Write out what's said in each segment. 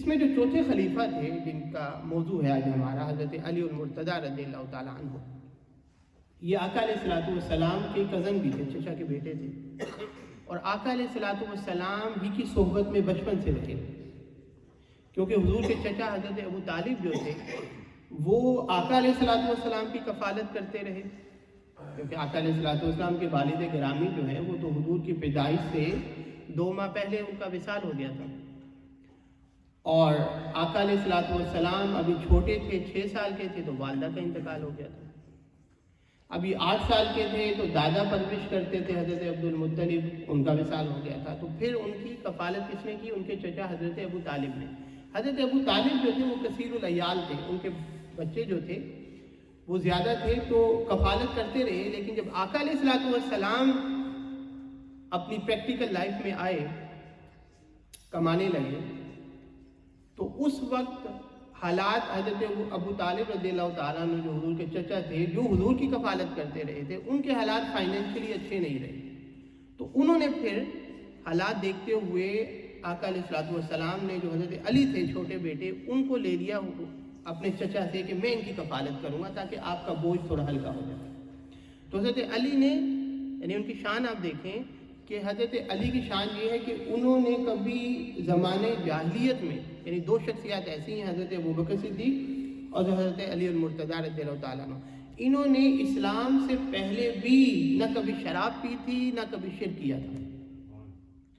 میں جو چوتھے خلیفہ تھے جن کا موضوع ہے آج ہمارا، حضرت علی المرتضیٰ رضی اللہ تعالیٰ عنہ، یہ آقا علیہ الصلوۃ والسلام کے کزن بھی تھے، چچا کے بیٹے تھے، اور آقا علیہ الصلوۃ والسلام ہی کی صحبت میں بچپن سے رہے، کیونکہ حضور کے چچا حضرت ابو طالب جو تھے وہ آقا علیہ الصلوۃ والسلام کی کفالت کرتے رہے، کیونکہ آقا علیہ الصلوۃ والسلام کے والد گرامی جو ہیں وہ تو حضور کی پیدائش سے 2 ماہ پہلے ان کا وصال ہو گیا تھا، اور آقا علیہ الصلوۃ والسلام ابھی چھوٹے تھے، 6 سال کے تھے تو والدہ کا انتقال ہو گیا تھا، ابھی 8 سال کے تھے تو دادا پرورش کرتے تھے حضرت عبد المطلب، ان کا وصال ہو گیا تھا، تو پھر ان کی کفالت کس نے کی؟ ان کے چچا حضرت ابو طالب نے۔ حضرت ابو طالب جو تھے وہ کثیر العیال تھے، ان کے بچے جو تھے وہ زیادہ تھے، تو کفالت کرتے رہے، لیکن جب آقا علیہ الصلوۃ والسلام اپنی پریکٹیکل لائف میں آئے، کمانے لگے، تو اس وقت حالات حضرت ابو طالب رضی اللہ تعالیٰ عنہ جو حضور کے چچا تھے، جو حضور کی کفالت کرتے رہے تھے، ان کے حالات فائنینشلی اچھے نہیں رہے، تو انہوں نے پھر حالات دیکھتے ہوئے آقا علیہ الصلوۃ والسلام نے جو حضرت علی تھے چھوٹے بیٹے، ان کو لے لیا اپنے چچا سے کہ میں ان کی کفالت کروں گا تاکہ آپ کا بوجھ تھوڑا ہلکا ہو جائے۔ تو حضرت علی نے، یعنی ان کی شان آپ دیکھیں کہ حضرت علی کی شان یہ ہے کہ انہوں نے کبھی زمانے جاہلیت میں، یعنی 2 شخصیات ایسی ہیں، حضرت ابوبکر صدیق اور حضرت علی المرتضیٰ رضی اللہ تعالیٰ عنہ، انہوں نے اسلام سے پہلے بھی نہ کبھی شراب پی تھی نہ کبھی شرک کیا تھا۔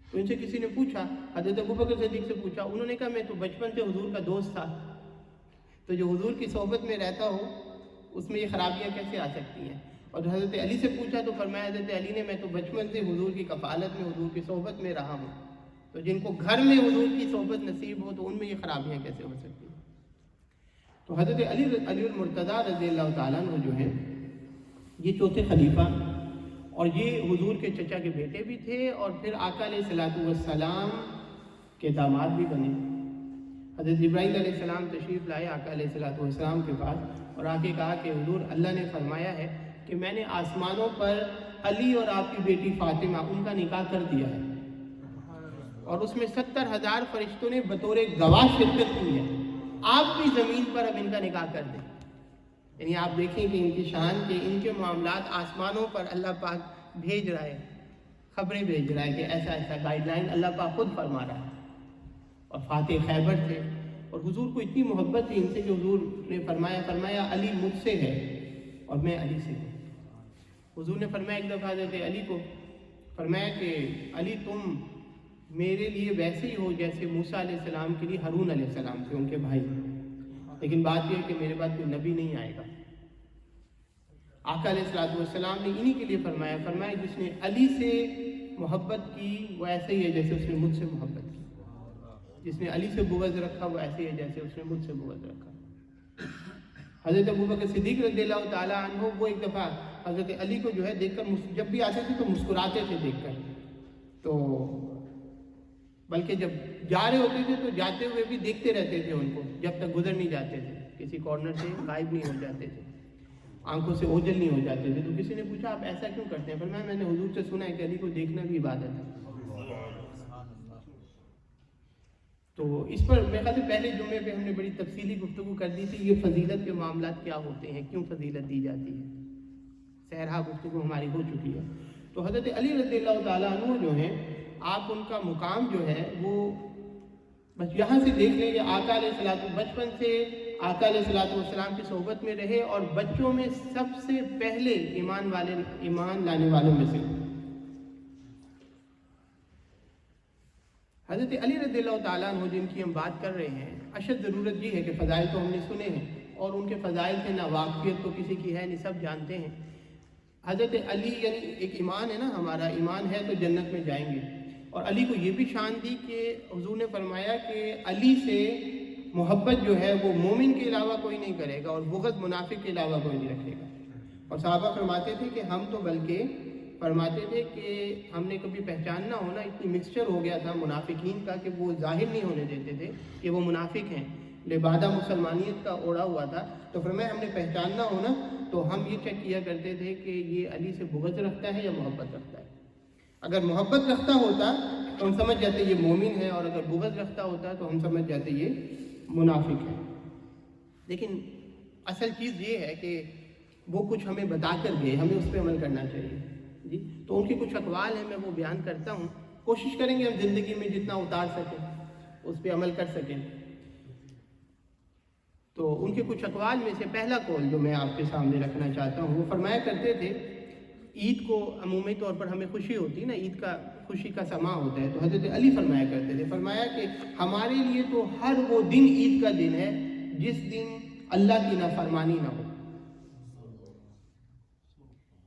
تو ان سے کسی نے پوچھا، حضرت ابوبکر صدیق سے پوچھا، انہوں نے کہا میں تو بچپن سے حضور کا دوست تھا، تو جو حضور کی صحبت میں رہتا ہو اس میں یہ خرابیاں کیسے آ سکتی ہیں؟ اور حضرت علی سے پوچھا تو فرمایا حضرت علی نے میں تو بچپن سے حضور کی کفالت میں، حضور کی صحبت میں رہا ہوں، تو جن کو گھر میں حضور کی صحبت نصیب ہو تو ان میں یہ خرابیاں کیسے ہو سکتی ہیں؟ تو حضرت علی المرتضیٰ رضی اللہ تعالیٰ عنہ جو ہیں یہ چوتھے خلیفہ، اور یہ حضور کے چچا کے بیٹے بھی تھے، اور پھر آقا علیہ الصلوۃ والسلام کے داماد بھی بنے۔ حضرت جبرائیل علیہ السلام تشریف لائے آقا علیہ الصلوۃ والسلام کے پاس، اور آ کے کہا کہ حضور اللہ نے فرمایا ہے کہ میں نے آسمانوں پر علی اور آپ کی بیٹی فاطمہ ان کا نکاح کر دیا ہے، اور اس میں 70,000 فرشتوں نے بطور گواہ شرکت کی ہے، آپ بھی زمین پر اب ان کا نکاح کر دیں۔ یعنی آپ دیکھیں کہ ان کی شان کے، ان کے معاملات آسمانوں پر اللہ پاک بھیج رہا ہے، خبریں بھیج رہا ہے کہ ایسا ایسا گائیڈ لائن اللہ پاک خود فرما رہا ہے۔ اور فاتح خیبر تھے، اور حضور کو اتنی محبت تھی ان سے کہ حضور نے فرمایا علی مجھ سے ہے اور میں علی سے ہوں۔ حضور نے فرمایا ایک دفعہ حضرت علی کو، فرمایا کہ علی تم میرے لیے ویسے ہی ہو جیسے موسیٰ علیہ السلام کے لیے ہارون علیہ السلام تھے، ان کے بھائی، لیکن بات یہ ہے کہ میرے بعد کوئی نبی نہیں آئے گا۔ آقا علیہ الصلوۃ والسلام نے انہی کے لیے فرمایا جس نے علی سے محبت کی وہ ایسے ہی ہے جیسے اس نے مجھ سے محبت کی، جس نے علی سے بغض رکھا وہ ایسے ہی ہے جیسے اس نے مجھ سے بغض رکھا۔ حضرت ابوبکر صدیق رضی اللہ تعالیٰ عنہ وہ ایک دفعہ حضرت علی کو جو ہے دیکھ کر، جب بھی آتے تھے تو مسکراتے تھے دیکھ کر، تو بلکہ جب جا رہے ہوتے تھے تو جاتے ہوئے بھی دیکھتے رہتے تھے ان کو، جب تک گزر نہیں جاتے تھے، کسی کارنر سے غائب نہیں ہو جاتے تھے، آنکھوں سے اوجھل نہیں ہو جاتے تھے۔ تو کسی نے پوچھا آپ ایسا کیوں کرتے ہیں؟ فرمایا میں نے حضور سے سنا ہے کہ علی کو دیکھنا بھی عبادت ہے۔ تو اس پر میرے خیال سے پہلے جمعے پہ ہم نے بڑی تفصیلی گفتگو کر دی تھی، یہ فضیلت کے معاملات کیا ہوتے ہیں، کیوں فضیلت دی جاتی ہے، سہرا گفتگو ہماری ہو چکی ہے۔ تو حضرت علی رضی اللہ تعالیٰ عنہ جو ہیں، آپ ان کا مقام جو ہے وہ بس یہاں سے دیکھ لیں کہ آقا علیہ الصلوۃ بچپن سے آقا علیہ الصلوۃ والسلام کی صحبت میں رہے، اور بچوں میں سب سے پہلے ایمان لانے والوں میں سے۔ حضرت علی رضی اللہ تعالیٰ عنہ جن کی ہم بات کر رہے ہیں، اشد ضرورت یہ ہے کہ فضائل تو ہم نے سنے ہیں، اور ان کے فضائل سے ناواقفیت تو کسی کی ہے نہیں، سب جانتے ہیں۔ حضرت علی یعنی ایک ایمان ہے نا، ہمارا ایمان ہے تو جنت میں جائیں گے، اور علی کو یہ بھی شان دی کہ حضور نے فرمایا کہ علی سے محبت جو ہے وہ مومن کے علاوہ کوئی نہیں کرے گا، اور بغض منافق کے علاوہ کوئی نہیں رکھے گا۔ اور صحابہ فرماتے تھے کہ ہم تو بلکہ فرماتے تھے کہ ہم نے کبھی پہچاننا ہونا، اتنی مکسچر ہو گیا تھا منافقین کا کہ وہ ظاہر نہیں ہونے دیتے تھے کہ وہ منافق ہیں، لبادہ مسلمانیت کا اوڑا ہوا تھا۔ تو فرمایا ہم نے پہچاننا ہونا تو ہم یہ چیک کیا کرتے تھے کہ یہ علی سے بغض رکھتا ہے یا محبت رکھتا ہے۔ اگر محبت رکھتا ہوتا تو ہم سمجھ جاتے یہ مومن ہے، اور اگر بغض رکھتا ہوتا تو ہم سمجھ جاتے یہ منافق ہے۔ لیکن اصل چیز یہ ہے کہ وہ کچھ ہمیں بتا کر گئے، ہمیں اس پہ عمل کرنا چاہیے جی۔ تو ان کے کچھ اقوال ہیں، میں وہ بیان کرتا ہوں، کوشش کریں گے ہم زندگی میں جتنا اتار سکیں اس پہ عمل کر سکیں۔ تو ان کے کچھ اقوال میں سے پہلا قول جو میں آپ کے سامنے رکھنا چاہتا ہوں، وہ فرمایا کرتے تھے عید کو عمومی طور پر ہمیں خوشی ہوتی ہے نا، عید کا خوشی کا سماں ہوتا ہے، تو حضرت علی فرمایا کرتے تھے، فرمایا کہ ہمارے لیے تو ہر وہ دن عید کا دن ہے جس دن اللہ کی نافرمانی نہ ہو۔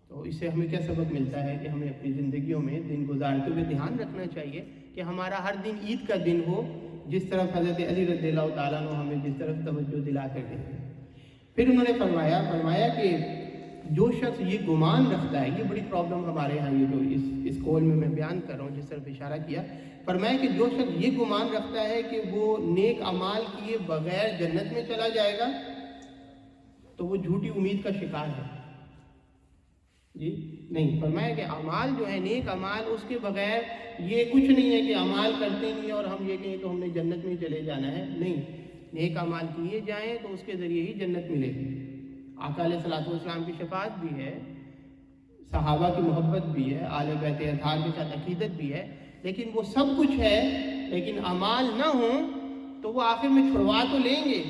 تو اس سے ہمیں کیا سبق ملتا ہے کہ ہمیں اپنی زندگیوں میں دن گزارتے ہوئے دھیان رکھنا چاہیے کہ ہمارا ہر دن عید کا دن ہو، جس طرف حضرت علی رضی اللہ تعالیٰ عنہ ہمیں جس طرف توجہ دلا کر دیں۔ پھر انہوں نے فرمایا کہ جو شخص یہ گمان رکھتا ہے، یہ بڑی پرابلم ہمارے ہاں، یہ جو اس قول میں بیان کر رہا ہوں جس طرف اشارہ کیا، فرمایا کہ جو شخص یہ گمان رکھتا ہے کہ وہ نیک اعمال کیے بغیر جنت میں چلا جائے گا تو وہ جھوٹی امید کا شکار ہے جی۔ نہیں، فرمایا کہ اعمال جو ہے نیک اعمال، اس کے بغیر یہ کچھ نہیں ہے کہ اعمال کرتے نہیں اور ہم یہ کہیں تو ہم نے جنت میں چلے جانا ہے، نہیں، نیک اعمال کیے جائیں تو اس کے ذریعے ہی جنت ملے گی۔ آقا علیہ الصلوۃ والسلام کی شفاعت بھی ہے، صحابہ کی محبت بھی ہے، آل بیت اطہار کے ساتھ عقیدت بھی ہے، لیکن وہ سب کچھ ہے، لیکن اعمال نہ ہوں تو وہ آخر میں چھڑوا تو لیں گے،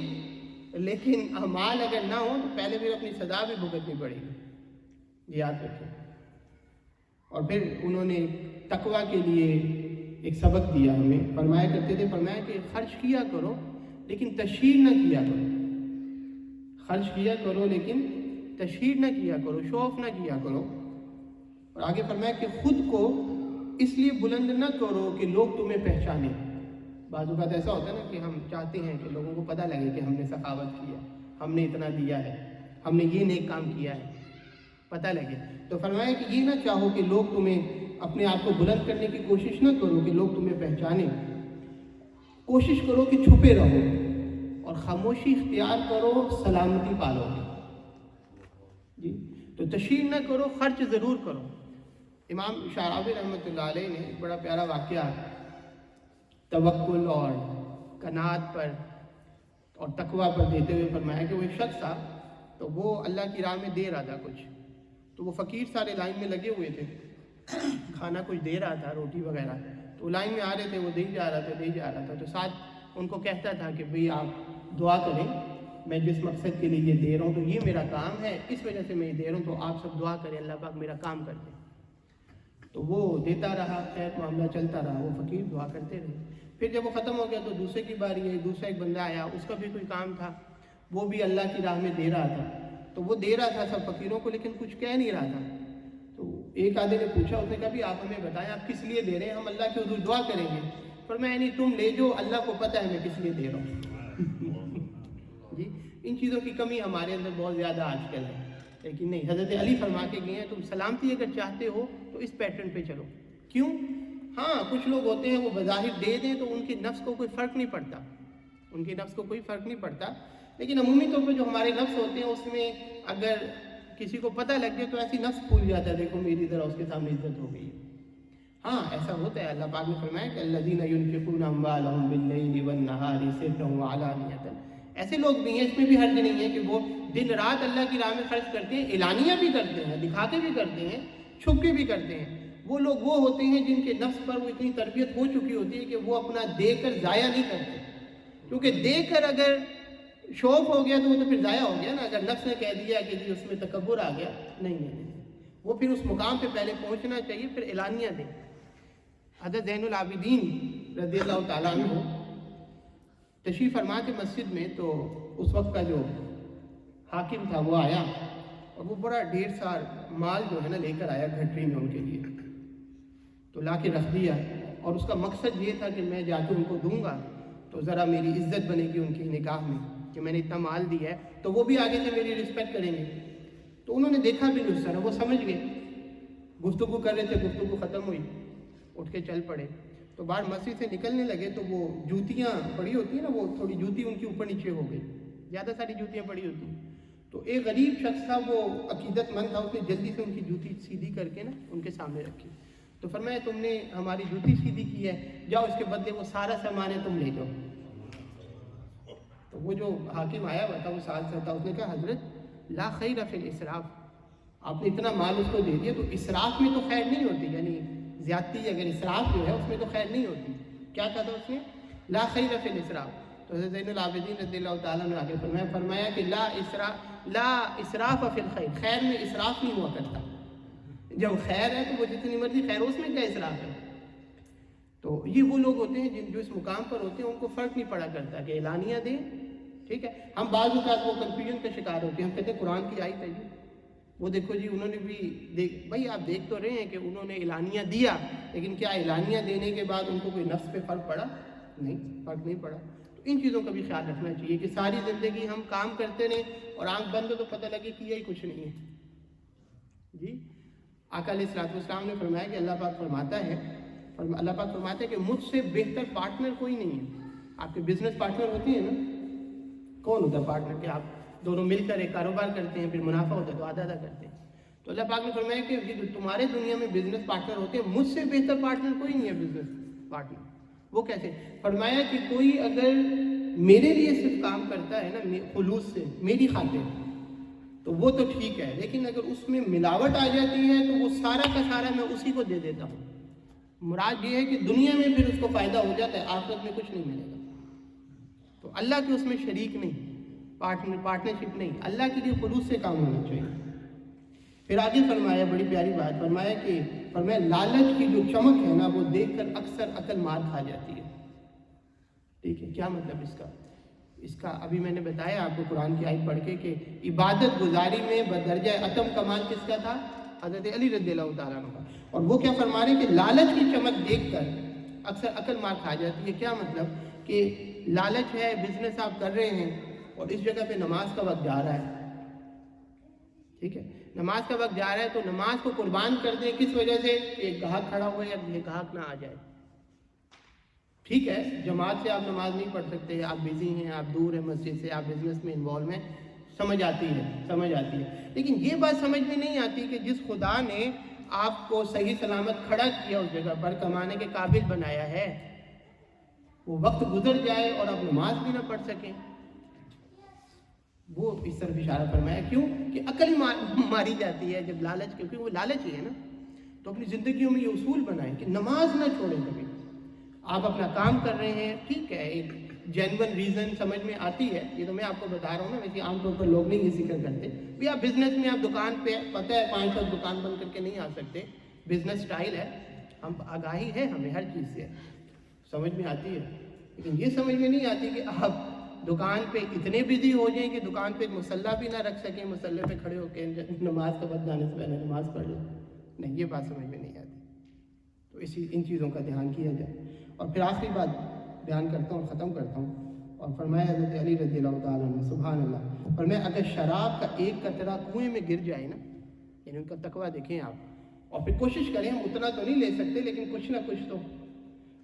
لیکن اعمال اگر نہ ہوں تو پہلے بھی اپنی سزا بھی بھگتنی پڑے گی، یاد رکھیں۔ اور پھر انہوں نے تقویٰ کے لیے ایک سبق دیا ہمیں، فرمایا کرتے تھے، فرمایا کہ خرچ کیا کرو لیکن تشہیر نہ کیا کرو، خرچ کیا کرو لیکن تشہیر نہ کیا کرو، شو آف نہ کیا کرو۔ اور آگے فرمایا کہ خود کو اس لیے بلند نہ کرو کہ لوگ تمہیں پہچانیں۔ بعض اوقات ایسا ہوتا ہے نا کہ ہم چاہتے ہیں کہ لوگوں کو پتہ لگے کہ ہم نے سخاوت کیا، ہم نے اتنا دیا ہے، ہم نے یہ نیک کام کیا ہے، پتہ لگے۔ تو فرمایا کہ یہ نہ چاہو کہ لوگ تمہیں، اپنے آپ کو بلند کرنے کی کوشش نہ کرو کہ لوگ تمہیں پہچانیں، کوشش کرو کہ چھپے رہو اور خاموشی اختیار کرو، سلامتی پالو جی۔ تو تشہیر نہ کرو، خرچ ضرور کرو۔ امام شعراوی رحمۃ اللہ علیہ نے ایک بڑا پیارا واقعہ توکل اور قناعت پر اور تقویٰ پر دیتے ہوئے فرمایا کہ وہ ایک شخص تھا، تو وہ اللہ کی راہ میں دے رہا تھا کچھ، تو وہ فقیر سارے لائن میں لگے ہوئے تھے، کھانا کچھ دے رہا تھا، روٹی وغیرہ، تو لائن میں آ رہے تھے، وہ دے جا رہا تھا، تو ساتھ ان کو کہتا تھا کہ بھئی آپ دعا کریں، میں جس مقصد کے لیے یہ دے رہا ہوں تو یہ میرا کام ہے، اس وجہ سے میں یہ دے رہا ہوں، تو آپ سب دعا کریں اللہ پاک میرا کام کر دیں۔ تو وہ دیتا رہا، خیر معاملہ چلتا رہا، وہ فقیر دعا کرتے رہے۔ پھر جب وہ ختم ہو گیا تو دوسرے کی باری ہے، دوسرا ایک بندہ آیا، اس کا بھی کوئی کام تھا، وہ بھی اللہ کی راہ میں دے رہا تھا، تو وہ دے رہا تھا سب فقیروں کو لیکن کچھ کہہ نہیں رہا تھا۔ تو ایک آدمی نے پوچھا، اس نے کہا بھی آپ ہمیں بتائیں آپ کس لیے دے رہے ہیں، ہم اللہ کے حضور دعا کریں گے۔ فرمایا نہیں، تم لے جو، اللہ کو پتہ ہے میں کس لیے دے رہا ہوں جی۔ ان چیزوں کی کمی ہمارے اندر بہت زیادہ آج کل ہے، لیکن نہیں، حضرت علی فرما کے گئے ہیں تم سلامتی اگر چاہتے ہو تو اس پیٹرن پہ چلو۔ کیوں؟ ہاں کچھ لوگ ہوتے ہیں وہ بظاہر دے دیں تو ان کے نفس کو کوئی فرق نہیں پڑتا، ان کے نفس کو کوئی فرق نہیں پڑتا، لیکن عمومی طور پہ جو ہمارے نفس ہوتے ہیں اس میں اگر کسی کو پتہ لگ جائے تو ایسی نفس پھول جاتا ہے، دیکھو میری ذرا اس کے سامنے عزت ہو گئی ہے۔ ہاں ایسا ہوتا ہے، اللہ پاک نے فرمایا کہ الذین ينفقون اموالهم باللیل والنہار سرا وعلانیۃ، ایسے لوگ بھی ہیں، اس میں بھی حرج نہیں ہے کہ وہ دن رات اللہ کی راہ میں خرچ کرتے ہیں، اعلانیہ بھی کرتے ہیں، دکھا کے بھی کرتے ہیں، چھپ کے بھی کرتے ہیں۔ وہ لوگ وہ ہوتے ہیں جن کے نفس پر وہ اتنی تربیت ہو چکی ہوتی ہے کہ وہ اپنا دے کر ضائع نہیں کرتے، کیونکہ دے کر اگر شوق ہو گیا تو وہ تو پھر ضائع ہو گیا نا۔ اگر نفس نے کہہ دیا کہ جی اس میں تکبر آ گیا، نہیں، وہ پھر اس مقام پہ پہلے پہنچنا چاہیے، پھر اعلانیہ دیں۔ حضرت زین العابدین رضی اللہ تعالیٰ عنہ تشریف فرما کے مسجد میں، تو اس وقت کا جو حاکم تھا وہ آیا اور وہ بڑا ڈھیر سار مال جو ہے نا لے کر آیا گھٹری میں ان کے لیے، تو لا کے رکھ دیا، اور اس کا مقصد یہ تھا کہ میں جا کے ان کو دوں گا تو ذرا میری عزت بنے گی ان کی نگاہ میں کہ میں نے اتنا مال دیا ہے، تو وہ بھی آگے سے میری رسپیکٹ کریں گے۔ تو انہوں نے دیکھا بھی نہیں اس طرح، وہ سمجھ گئے، گفتگو کر رہے تھے، گفتگو ختم ہوئی، اٹھ کے چل پڑے۔ تو باہر مسجد سے نکلنے لگے تو وہ جوتیاں پڑی ہوتی ہیں نا، وہ تھوڑی جوتی ان کی اوپر نیچے ہو گئی، زیادہ ساری جوتیاں پڑی ہوتی ہیں، تو ایک غریب شخص تھا، وہ عقیدت مند تھا، اس نے جلدی سے ان کی جوتی سیدھی کر کے نا ان کے سامنے رکھی۔ تو فرمایا تم نے ہماری جوتی سیدھی کی ہے، جاؤ اس کے بدلے وہ سارا سامان ہے تم لے جاؤ۔ تو وہ جو حاکم آیا ہوا تھا وہ سال سے تھا، اس نے کہا حضرت لا خیر فی الاسراف، آپ نے اتنا مال اس کو دے دیا تو اسراف میں تو خیر نہیں ہوتی، یعنی زیادتی اگر اسراف جو ہے اس میں تو خیر نہیں ہوتی۔ کیا کہا تھا اس نے؟ لا خیر فی الاسراف۔ تو حضرت زین العابدین رضی اللہ تعالیٰ نے آگے فرمایا کہ لا اسراف فی الخیر، خیر میں اسراف نہیں ہوا کرتا۔ جب خیر ہے تو وہ جتنی مرضی خیر، اس میں کیا اسراف ہے؟ تو یہ وہ لوگ ہوتے ہیں جو اس مقام پر ہوتے ہیں، ان کو فرق نہیں پڑا کرتا کہ اعلانیہ دیں، ٹھیک ہے۔ ہم بعض اوقات وہ کنفیوژن کا شکار ہوتے ہیں، ہم کہتے ہیں قرآن کی آیت ہے جی، وہ دیکھو جی انہوں نے بھی بھائی آپ دیکھ تو رہے ہیں کہ انہوں نے اعلانیہ دیا، لیکن کیا اعلانیہ دینے کے بعد ان کو کوئی نفس پہ فرق پڑا؟ نہیں، فرق نہیں پڑا۔ تو ان چیزوں کا بھی خیال رکھنا چاہیے کہ ساری زندگی ہم کام کرتے رہیں اور آنکھ بند ہو تو پتہ لگے کہ یہی کچھ نہیں ہے جی۔ آقا علیہ الصلوۃ والسلام نے فرمایا کہ اللہ پاک فرماتا ہے کہ مجھ سے بہتر پارٹنر کوئی نہیں ہے۔ آپ کے بزنس پارٹنر ہوتے ہیں نا، کون ہوتا ہے پارٹنر؟ کہ آپ دونوں مل کر ایک کاروبار کرتے ہیں، پھر منافع ہوتا ہے تو آدھا کرتے ہیں۔ تو اللہ پاک نے فرمایا کہ جو تمہارے دنیا میں بزنس پارٹنر ہوتے ہیں، مجھ سے بہتر پارٹنر کوئی نہیں ہے بزنس پارٹنر۔ وہ کیسے؟ فرمایا کہ کوئی اگر میرے لیے صرف کام کرتا ہے نا خلوص سے، میری خاطر، تو وہ تو ٹھیک ہے، لیکن اگر اس میں ملاوٹ آ جاتی ہے تو وہ سارا کا سارا میں اسی کو دے دیتا ہوں۔ مراد یہ ہے کہ دنیا میں پھر اس کو فائدہ ہو جاتا ہے، آخرت میں کچھ نہیں ملے گا۔ تو اللہ کے اس میں شریک نہیں، پارٹنرشپ نہیں، اللہ کے لیے خلوص سے کام ہونا چاہیے۔ پھر آگے فرمایا بڑی پیاری بات، فرمایا لالچ کی جو چمک ہے نا وہ دیکھ کر اکثر عقل مار کھا جاتی ہے، ٹھیک ہے۔ کیا مطلب اس کا ابھی میں نے بتایا آپ کو قرآن کی آیت پڑھ کے کہ عبادت گزاری میں بدرجہ اتم کمال کس کا تھا؟ حضرت علی رضی اللہ تعالیٰ عنہ کا۔ اور وہ کیا فرما رہے ہیں کہ لالچ کی چمک دیکھ کر اکثر عقل مار کھا جاتی ہے۔ کیا مطلب؟ کہ لالچ ہے، بزنس آپ کر رہے ہیں اور اس جگہ پہ نماز کا وقت جا رہا ہے، ٹھیک ہے، نماز کا وقت جا رہا ہے تو نماز کو قربان کر دیں، کس وجہ سے؟ کہ ایک گاہک کھڑا ہوا ہے یا یہ گاہک نہ آ جائے، ٹھیک ہے۔ جماعت سے آپ نماز نہیں پڑھ سکتے، آپ بزی ہیں، آپ دور ہیں مسجد سے، آپ بزنس میں انوالو ہیں، سمجھ آتی ہے، لیکن یہ بات سمجھ میں نہیں آتی کہ جس خدا نے آپ کو صحیح سلامت کھڑا کیا اس جگہ پر، کمانے کے قابل بنایا ہے، وہ وقت گزر جائے اور آپ نماز بھی نہ پڑھ سکیں، وہ اس طرف اشارہ فرمایا۔ کیوں؟ کہ عقل ماری جاتی ہے جب لالچ، کیونکہ وہ لالچ ہی ہے نا۔ تو اپنی زندگیوں میں یہ اصول بنائیں کہ نماز نہ چھوڑیں کبھی۔ آپ اپنا کام کر رہے ہیں، ٹھیک ہے، ایک جینون ریزن سمجھ میں آتی ہے، یہ تو میں آپ کو بتا رہا ہوں نا، ویسے عام طور پر لوگ نہیں یہ ذکر کرتے بھی آپ بزنس میں، آپ دکان پہ، پتہ ہے 5 وقت دکان بند کر کے نہیں آ سکتے، بزنس سٹائل ہے، ہم آگاہی ہے ہمیں ہر چیز سے، سمجھ میں آتی ہے، لیکن یہ سمجھ میں نہیں آتی کہ آپ دکان پہ اتنے بزی ہو جائیں کہ دکان پہ مسلح بھی نہ رکھ سکیں، مسلح پہ کھڑے ہو کے نماز کا وقت جانے سے پہلے نماز پڑھ لیں، نہیں، یہ بات سمجھ میں نہیں آتی۔ تو ان چیزوں کا دھیان کیا جائے۔ اور پھر آخری بات بیان کرتا ہوں، ختم کرتا ہوں، اور فرمایا حضرت علی رضی اللہ تعالیٰ عنہ، سبحان اللہ، فرمایا اگر شراب کا ایک قطرہ کنویں میں گر جائے نا، یعنی ان کا تقویٰ دیکھیں آپ، اور پھر کوشش کریں، ہم اتنا تو نہیں لے سکتے لیکن کچھ نہ کچھ تو،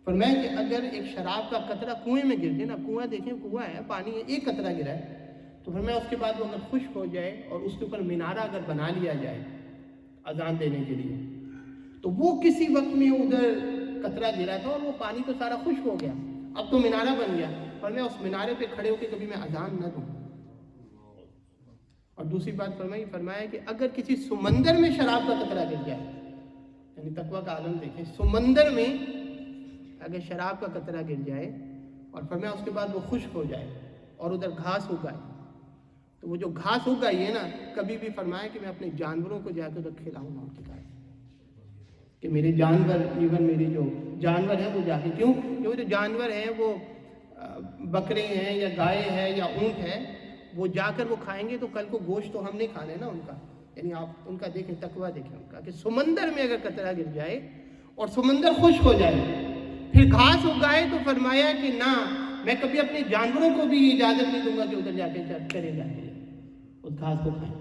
فرمایا کہ اگر ایک شراب کا قطرہ کنویں میں گر جائے نا، کنواں دیکھیں، کنواں ہے، پانی ہے، ایک قطرہ گرا ہے، تو فرمایا اس کے بعد وہ اگر خشک ہو جائے اور اس کے اوپر مینارہ اگر بنا لیا جائے اذان دینے کے لیے، تو وہ کسی وقت میں ادھر قطرہ گرا تھا اور وہ پانی تو سارا خشک ہو گیا، اب تو مینارہ بن گیا، فرمایا اس مینارے پہ کھڑے ہو کے کبھی میں اذان نہ دوں۔ اور دوسری بات فرمایا کہ اگر کسی سمندر میں شراب کا قطرہ گر جائے، یعنی تقویٰ کا عالم دیکھیں، سمندر میں اگر شراب کا قطرہ گر جائے اور فرمایا اس کے بعد وہ خشک ہو جائے اور ادھر گھاس اگائے، تو وہ جو گھاس اگائی ہے نا، کبھی بھی فرمایا کہ میں اپنے جانوروں کو جا کے ادھر کھلاؤں گا ان کی گھاس، کہ میرے جانور، ایون میری جو جانور ہیں وہ جا کے، کیوں کہ وہ جو جانور ہیں وہ بکرے ہیں یا گائے ہے یا اونٹ ہے، وہ جا کر وہ کھائیں گے تو کل کو گوشت تو ہم نہیں کھانے نا ان کا، یعنی آپ ان کا دیکھیں، تقویٰ دیکھیں ان کا، کہ سمندر میں اگر قطرہ گر جائے اور سمندر خشک ہو جائے پھر گھاس اگائے، تو فرمایا کہ نہ، میں کبھی اپنے جانوروں کو بھی اجازت نہیں دوں گا کہ ادھر جا کے کرے جا کے اس گھاس کو کھائیں۔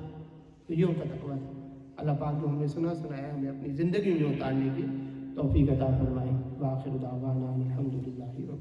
تو یہ ان کا تقویٰ ہے۔ اللہ پاک جو ہم نے سنایا ہمیں اپنی زندگی میں اتارنے کی توفیق عطا فرمائے۔ وآخر دعوانا الحمدللہ۔